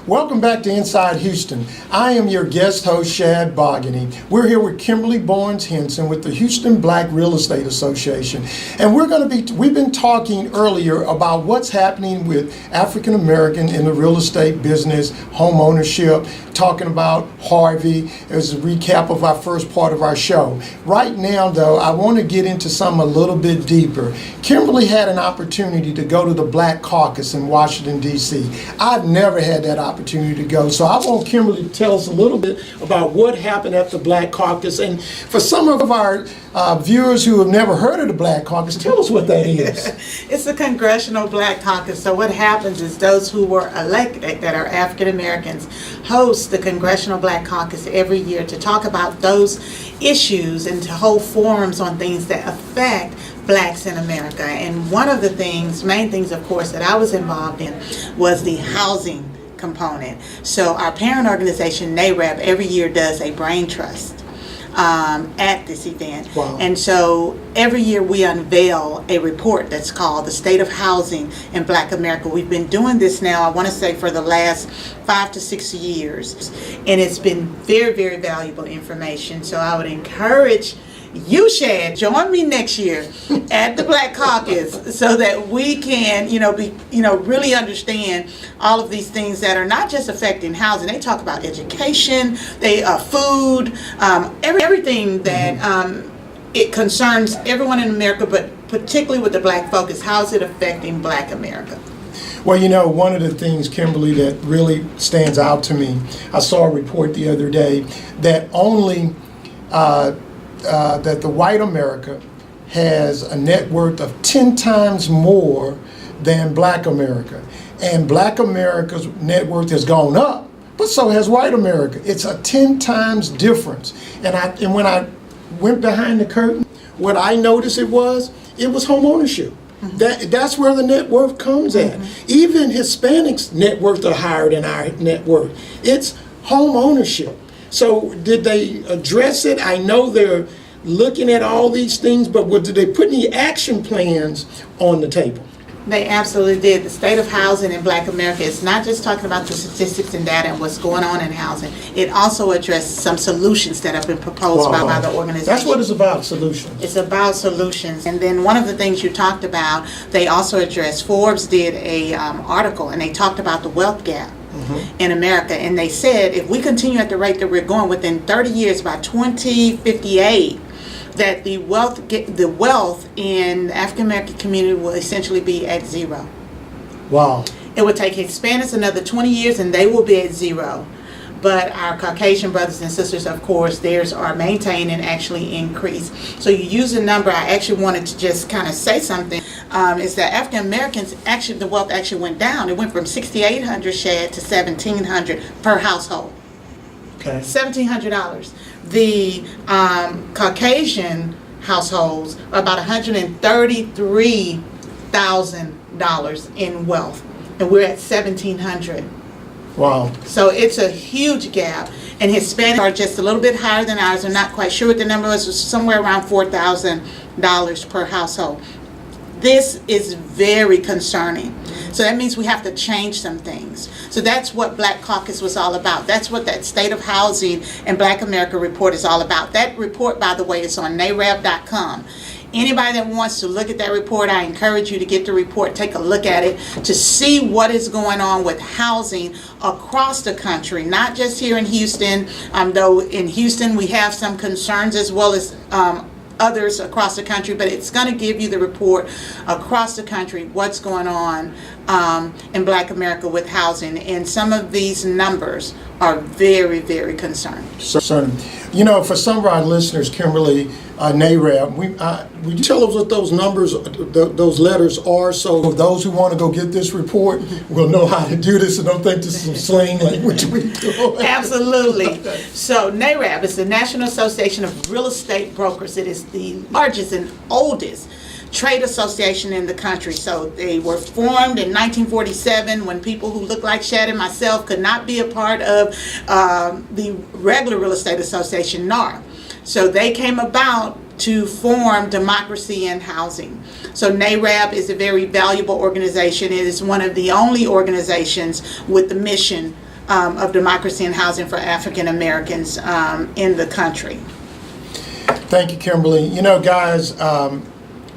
Welcome back to Inside Houston. I am your guest host, Shad Bogany. We're here with Kimberley Barnes-Henson with the Houston Black Real Estate Association. And we've been talking earlier about what's happening with African American in the real estate business, home ownership, talking about Harvey as a recap of our first part of our show. Right now, though, I want to get into something a little bit deeper. Kimberley had an opportunity to go to the Black Caucus in Washington, D.C. I've never had that opportunity to go. So I want Kimberley to tell us a little bit about what happened at the Black Caucus. And for some of our viewers who have never heard of the Black Caucus, tell us what that is. It's the Congressional Black Caucus. So what happens is those who were elected that are African Americans host the Congressional Black Caucus every year to talk about those issues and to hold forums on things that affect blacks in America. And one of the main things, of course, that I was involved in was the housing component. So our parent organization, NAREB, every year does a brain trust at this event. Wow. And so every year we unveil a report that's called The State of Housing in Black America. We've been doing this now, I want to say, for the last 5 to 6 years. And it's been very, very valuable information. So I would encourage you, Shad, join me next year at the Black Caucus so that we can, really understand all of these things that are not just affecting housing. They talk about education, food, everything that it concerns everyone in America, but particularly with the Black focus. How is it affecting Black America? Well, one of the things, Kimberley, that really stands out to me, I saw a report the other day that only that the white America has a net worth of 10 times more than Black America. And Black America's net worth has gone up, but so has white America. It's a 10 times difference. And when I went behind the curtain, what I noticed it was home ownership. Mm-hmm. That's where the net worth comes at. Even Hispanics' net worth are higher than our net worth. It's home ownership. So did they address it? I know they're looking at all these things, but did they put any action plans on the table? They absolutely did. The state of housing in Black America is not just talking about the statistics and data and what's going on in housing. It also addressed some solutions that have been proposed by the organization. That's what it's about, solutions. It's about solutions. And then one of the things you talked about, they also addressed, Forbes did a article, and they talked about the wealth gap in America. And they said if we continue at the rate that we're going, within 30 years, by 2058, that the wealth in the African American community will essentially be at zero. Wow. It would take Hispanics another 20 years and they will be at zero. But our Caucasian brothers and sisters, of course, theirs are maintained and actually increase. So you use a number, I actually wanted to just kind of say something, is that African Americans, actually the wealth actually went down. It went from $6,800, Shad, to $1,700 per household. Okay. $1,700. The Caucasian households are about $133,000 in wealth, and we're at $1,700. Wow. So it's a huge gap, and Hispanics are just a little bit higher than ours. I'm not quite sure what the number is. It's somewhere around $4,000 per household. This is very concerning. So that means we have to change some things. So that's what Black Caucus was all about. That's what that State of Housing in Black America report is all about. That report, by the way, is on nareb.com. Anybody that wants to look at that report, I encourage you to get the report, take a look at it, to see what is going on with housing across the country, not just here in Houston, though in Houston we have some concerns as well as others across the country, but it's going to give you the report across the country, what's going on in Black America with housing. And some of these numbers are very, very concerning. For some of our listeners, Kimberley, NAREB, would you tell us what those numbers, those letters are, so those who want to go get this report will know how to do this and don't think this is some slang language we do. Absolutely. So NAREB is the National Association of Real Estate Brokers. It is the largest and oldest trade association in the country. So they were formed in 1947 when people who look like Shad and myself could not be a part of the regular Real Estate Association, NAR. So they came about to form democracy in housing. So NAREB is a very valuable organization. It is one of the only organizations with the mission of democracy and housing for African Americans in the country. Thank you, Kimberly. You know, guys,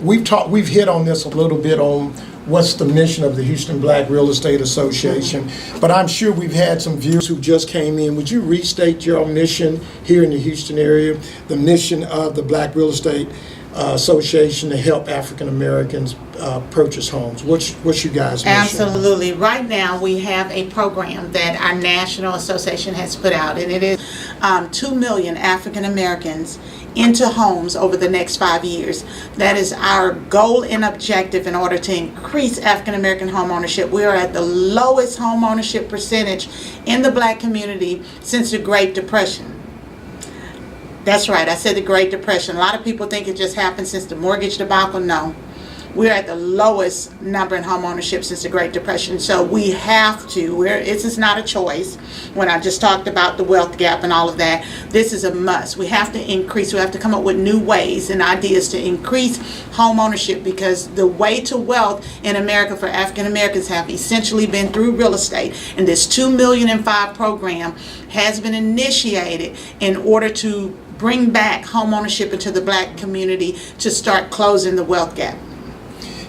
we've hit on this a little bit on what's the mission of the Houston Black Real Estate Association, but I'm sure we've had some viewers who just came in. Would you restate your mission here in the Houston area, the mission of the Black Real Estate Association to help African Americans purchase homes? What's you guys' mission? Absolutely. Right now we have a program that our national association has put out, and it is 2 million African Americans into homes over the next 5 years. That is our goal and objective in order to increase African American home ownership. We are at the lowest home ownership percentage in the Black community since the Great Depression. That's right, I said the Great Depression. A lot of people think it just happened since the mortgage debacle. No. We're at the lowest number in home ownership since the Great Depression. So we have to, this is not a choice. When I just talked about the wealth gap and all of that, this is a must. We have to increase, we have to come up with new ways and ideas to increase home ownership, because the way to wealth in America for African Americans have essentially been through real estate. And this 2 million and 5 program has been initiated in order to bring back home ownership into the Black community to start closing the wealth gap.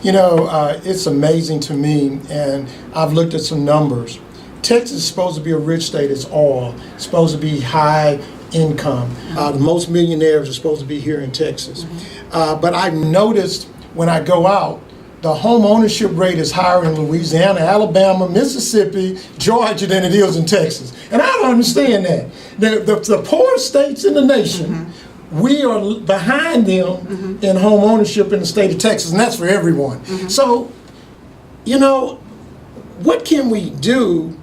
You know, it's amazing to me, and I've looked at some numbers. Texas is supposed to be a rich state. It's all. It's supposed to be high income. The most millionaires are supposed to be here in Texas. But I've noticed when I go out, the home ownership rate is higher in Louisiana, Alabama, Mississippi, Georgia than it is in Texas. And I don't understand that. The poorest states in the nation, we are behind them in home ownership in the state of Texas, and that's for everyone. So, you know, what can we do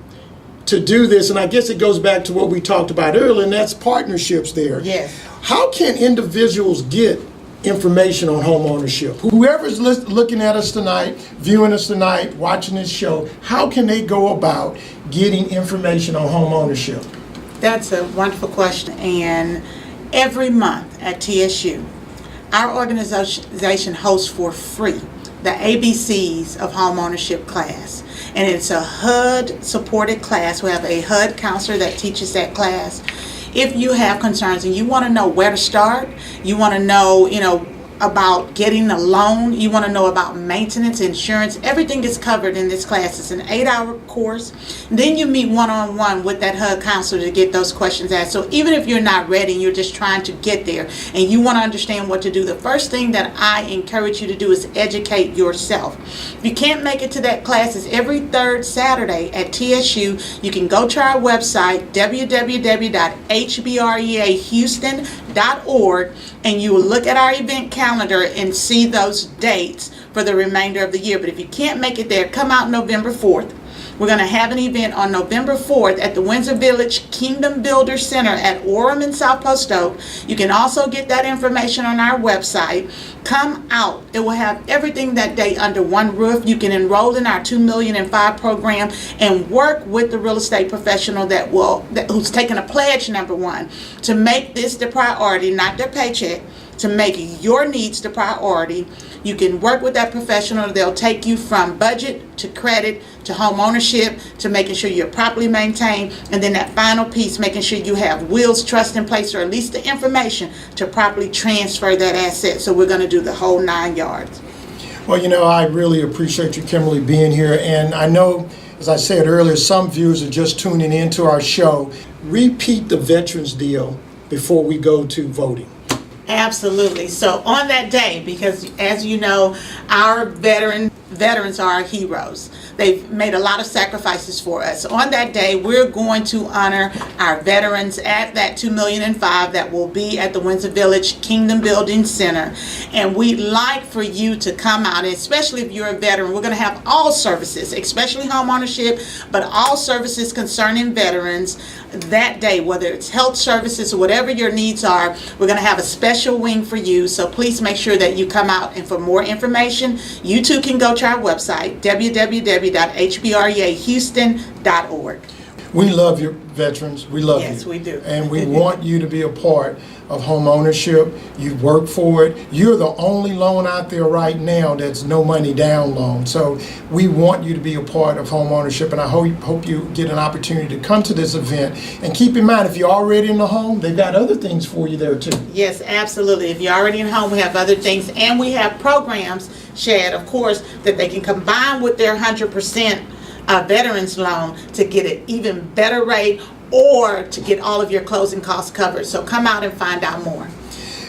to do this? And I guess it goes back to what we talked about earlier, and that's partnerships there. Yes. How can individuals get information on home ownership? Whoever's looking at us tonight, viewing us tonight, watching this show, how can they go about getting information on home ownership? That's a wonderful question. And every month at TSU, our organization hosts for free the ABCs of home ownership class. And it's a HUD supported class. We have a HUD counselor that teaches that class. If you have concerns and you want to know where to start, you want to know, about getting a loan, you want to know about maintenance, insurance, everything is covered in this class. It's an 8-hour course. Then you meet one-on-one with that HUD counselor to get those questions asked. So even if you're not ready, you're just trying to get there and you want to understand what to do, the first thing that I encourage you to do is educate yourself. If you can't make it to that class, it's every third Saturday at TSU. You can go to our website, www.hbreahouston.org, and you will look at our event calendar and see those dates for the remainder of the year. But if you can't make it there, come out November 4th. We're going to have an event on November 4th at the Windsor Village Kingdom Builder Center at Orem in South Post Oak. You can also get that information on our website. Come out. It will have everything that day under one roof. You can enroll in our 2 million and 5 program and work with the real estate professional who's taken a pledge, number one, to make this the priority, not their paycheck, to make your needs the priority. You can work with that professional. They'll take you from budget to credit to home ownership to making sure you're properly maintained, and then that final piece, making sure you have wills, trust in place, or at least the information to properly transfer that asset. So we're going to do the whole 9 yards. Well, I really appreciate you, Kimberly, being here. And I know, as I said earlier, some viewers are just tuning into our show. Repeat the veterans deal before we go to voting. Absolutely. So on that day, because as you know, our veterans are our heroes. They've made a lot of sacrifices for us. On that day, we're going to honor our veterans at that 2 million and 5 that will be at the Windsor Village Kingdom Building Center. And we'd like for you to come out, especially if you're a veteran. We're going to have all services, especially home ownership, but all services concerning veterans that day, whether it's health services or whatever your needs are. We're going to have a special wing for you. So please make sure that you come out. And for more information, you too can go to our website, www.hbreahouston.org. We love your veterans. We love you. Yes, we do. And we want you to be a part of home ownership. You work for it. You're the only loan out there right now that's no money down loan. So we want you to be a part of home ownership, and I hope you get an opportunity to come to this event. And keep in mind, if you're already in the home, they've got other things for you there too. Yes, absolutely. If you're already in home, we have other things, and we have programs, Shad, of course, that they can combine with their 100% veterans loan to get an even better rate, or to get all of your closing costs covered. So come out and find out more.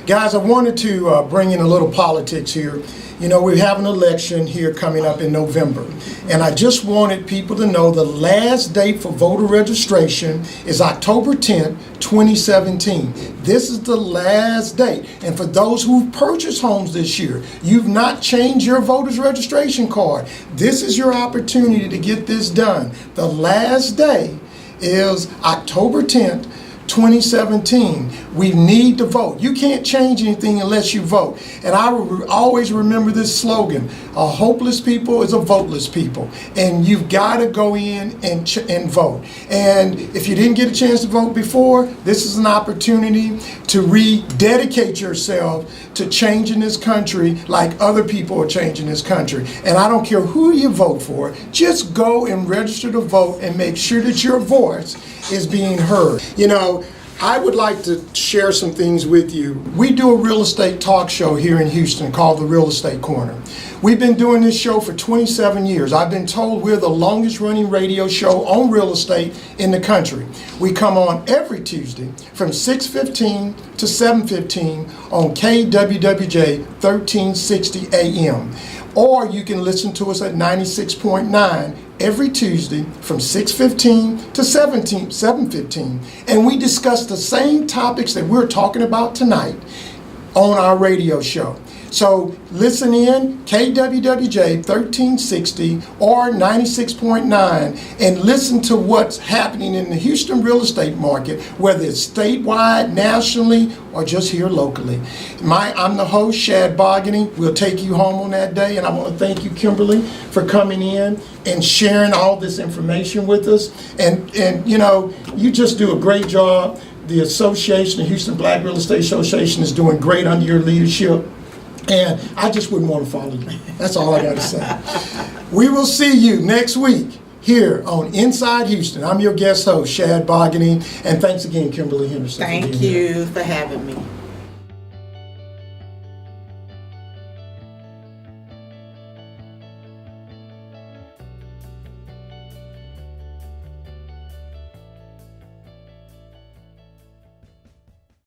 Guys, I wanted to bring in a little politics here. You know, we have an election here coming up in November, and I just wanted people to know the last date for voter registration is October 10th, 2017. This is the last date. And for those who've purchased homes this year, you've not changed your voter's registration card, this is your opportunity to get this done. The last day is October 10th, 2017. We need to vote. You can't change anything unless you vote. And I always remember this slogan: a hopeless people is a voteless people. And you've got to go in and vote. And if you didn't get a chance to vote before, this is an opportunity to rededicate yourself to changing this country like other people are changing this country. And I don't care who you vote for, just go and register to vote and make sure that your voice is being heard. You know, I would like to share some things with you. We do a real estate talk show here in Houston called The Real Estate Corner. We've been doing this show for 27 years. I've been told we're the longest running radio show on real estate in the country. We come on every Tuesday from 6:15 to 7:15 on KWWJ 1360 AM. Or you can listen to us at 96.9 every Tuesday from 6:15 to 7:15. And we discuss the same topics that we're talking about tonight on our radio show. So listen in, KWWJ 1360 or 96.9, and listen to what's happening in the Houston real estate market, whether it's statewide, nationally, or just here locally. I'm the host, Shad Bogany. We'll take you home on that day, and I want to thank you, Kimberly, for coming in and sharing all this information with us. And you know, you just do a great job. The association, the Houston Black Real Estate Association, is doing great under your leadership. And I just wouldn't want to follow you. That's all I got to say. We will see you next week here on Inside Houston. I'm your guest host, Shad Bogany. And thanks again, Kimberly Henderson. Thank you for having me.